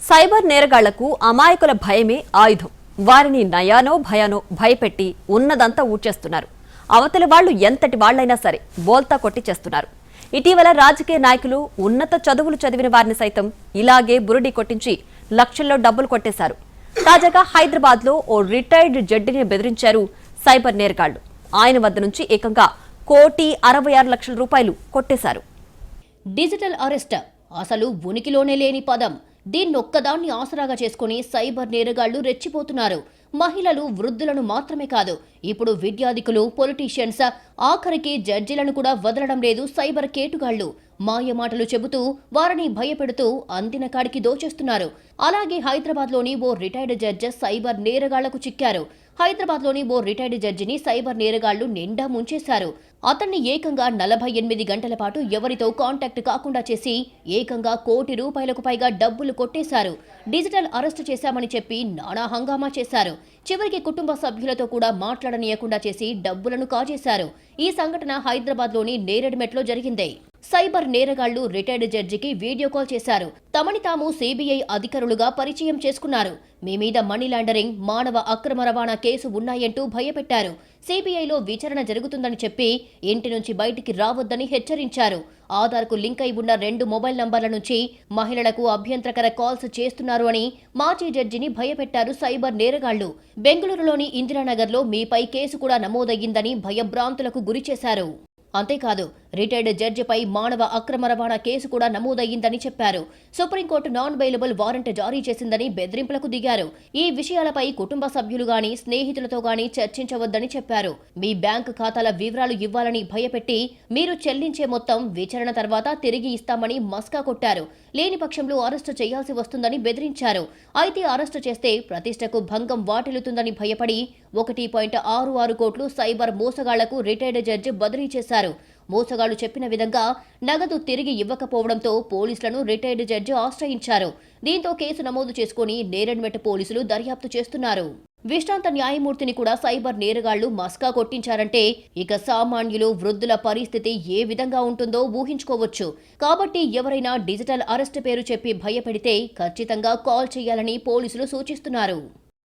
Cyber నేరగాళ్లకు అమాయకుల భయమే ఆయుధం. వారిని నయానో భయానో భయపెట్టి ఉన్నదంతా ఊడ్చేస్తున్నారు. అవతలి వాళ్లు ఎంతటి వాళ్లైనా సరే బోల్తా కొట్టి చేస్తున్నారు. ఇటీవల రాజకీయ నాయకులు, ఉన్నత చదువులు చదివిన వారిని సైతం ఇలాగే బురుడి కొట్టించి లక్షల్లో డబ్బులు కొట్టేశారు. తాజాగా హైదరాబాద్ లో ఓ రిటైర్డ్ జడ్జిని బెదిరించారు సైబర్ నేరగాళ్లు. ఆయన వద్ద నుంచి ఏకంగా ₹1,66,00,000 కొట్టేశారు. డిజిటల్ అరెస్ట్ అసలు ఉనికిలోనే లేని పదం. దీన్నొక్కదాన్ని ఆసరాగా చేసుకుని సైబర్ నేరగాళ్లు రెచ్చిపోతున్నారు. మహిళలు, వృద్ధులను మాత్రమే కాదు, ఇప్పుడు విద్యార్థికులు, పొలిటీషియన్స్, ఆఖరికి జడ్జిలను కూడా వదలడం లేదు సైబర్ కేటుగాళ్లు. మాయమాటలు చెబుతూ వారిని భయపెడుతూ అందిన కాడికి దోచేస్తున్నారు. అలాగే హైదరాబాద్లోని ఓ రిటైర్డ్ జడ్జి సైబర్ నేరగాళ్లకు చిక్కారు. హైదరాబాద్లోని ఓ రిటైర్డ్ జడ్జిని సైబర్ నేరగాళ్లు నిండా ముంచేశారు. అతన్ని ఏకంగా 48 గంటల పాటు ఎవరితో కాంటాక్ట్ కాకుండా చేసి ఏకంగా ₹1,00,00,000 పైగా డబ్బులు కొట్టేశారు. డిజిటల్ అరెస్టు చేశామని చెప్పి నానా హంగామా చేశారు. చివరికి కుటుంబ సభ్యులతో కూడా మాట్లాడనీయకుండా చేసి డబ్బులను కాజేశారు. ఈ సంఘటన హైదరాబాద్లోని నేరెడ్మెట్లో జరిగింది. సైబర్ నేరగాళ్లు రిటైర్డ్ జడ్జికి వీడియో కాల్ చేశారు. తమని తాము సిబిఐ అధికారులుగా పరిచయం చేసుకున్నారు. మీ మీద మనీ లాండరింగ్, మానవ అక్రమ రవాణా కేసు ఉన్నాయంటూ భయపెట్టారు. సిబిఐలో విచారణ జరుగుతుందని చెప్పి ఇంటి నుంచి బయటికి రావద్దని హెచ్చరించారు. ఆధార్కు లింక్ అయి ఉన్న 2 మొబైల్ నంబర్ల నుంచి మహిళలకు అభ్యంతరకర కాల్స్ చేస్తున్నారు అని మాజీ జడ్జిని భయపెట్టారు సైబర్ నేరగాళ్లు. బెంగళూరులోని ఇందిరానగర్లో మీపై కేసు కూడా నమోదయ్యిందని భయభ్రాంతులకు గురిచేశారు. అంతేకాదు, రిటైర్డ్ జడ్జిపై మానవ అక్రమ రవాణా కేసు కూడా నమోదయ్యిందని చెప్పారు. సుప్రీంకోర్టు నాన్ బెయిలబుల్ వారెంట్ జారీ చేసిందని బెదిరింపులకు దిగారు. ఈ విషయాలపై కుటుంబ సభ్యులు గాని, స్నేహితులతో గాని చర్చించవద్దని చెప్పారు. మీ బ్యాంకు ఖాతాల వివరాలు ఇవ్వాలని భయపెట్టి మీరు చెల్లించే మొత్తం విచారణ తర్వాత తిరిగి ఇస్తామని మస్కా కొట్టారు. లేని పక్షంలో అరెస్టు చేయాల్సి వస్తుందని బెదిరించారు. అయితే అరెస్టు చేస్తే ప్రతిష్టకు భంగం వాటిల్లుతుందని భయపడి ₹1.66 కోట్లు సైబర్ మోసగాళ్లకు రిటైర్డ్ జడ్జి బదిలీ చేశారు. మోసగాళ్లు చెప్పిన విధంగా నగదు తిరిగి ఇవ్వకపోవడంతో పోలీసులను రిటైర్డ్ జడ్జి ఆశ్రయించారు. దీంతో కేసు నమోదు చేసుకుని నేరెడ్మెట్ పోలీసులు దర్యాప్తు చేస్తున్నారు. విశ్రాంత న్యాయమూర్తిని కూడా సైబర్ నేరగాళ్లు మస్కా కొట్టించారంటే ఇక సామాన్యులు, వృద్ధుల పరిస్థితి ఏ విధంగా ఉంటుందో ఊహించుకోవచ్చు. కాబట్టి ఎవరైనా డిజిటల్ అరెస్ట్ పేరు చెప్పి భయపెడితే ఖచ్చితంగా కాల్ చేయాలని పోలీసులు సూచిస్తున్నారు.